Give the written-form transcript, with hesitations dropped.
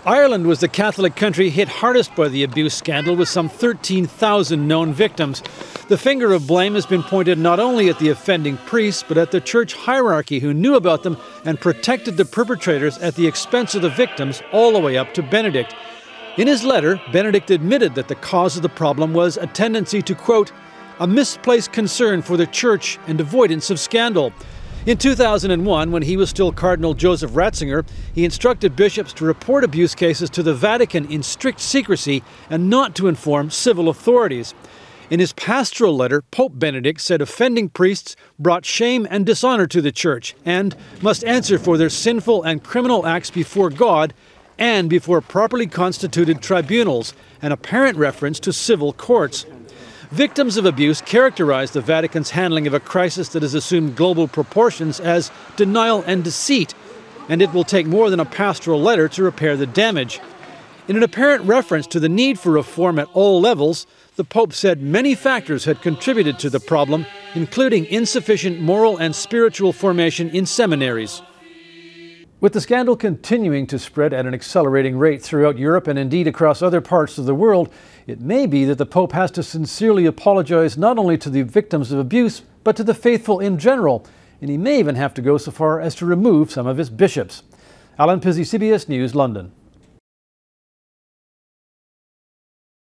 Ireland was the Catholic country hit hardest by the abuse scandal, with some 13,000 known victims. The finger of blame has been pointed not only at the offending priests, but at the church hierarchy who knew about them and protected the perpetrators at the expense of the victims, all the way up to Benedict. In his letter, Benedict admitted that the cause of the problem was a tendency to, quote, a misplaced concern for the church and avoidance of scandal. In 2001, when he was still Cardinal Joseph Ratzinger, he instructed bishops to report abuse cases to the Vatican in strict secrecy and not to inform civil authorities. In his pastoral letter, Pope Benedict said offending priests brought shame and dishonor to the church and must answer for their sinful and criminal acts before God and before properly constituted tribunals, an apparent reference to civil courts. Victims of abuse characterize the Vatican's handling of a crisis that has assumed global proportions as denial and deceit, and it will take more than a pastoral letter to repair the damage. In an apparent reference to the need for reform at all levels, the Pope said many factors had contributed to the problem, including insufficient moral and spiritual formation in seminaries. With the scandal continuing to spread at an accelerating rate throughout Europe and indeed across other parts of the world, it may be that the Pope has to sincerely apologize not only to the victims of abuse, but to the faithful in general, and he may even have to go so far as to remove some of his bishops. Alan Pizzey, CBS News, London.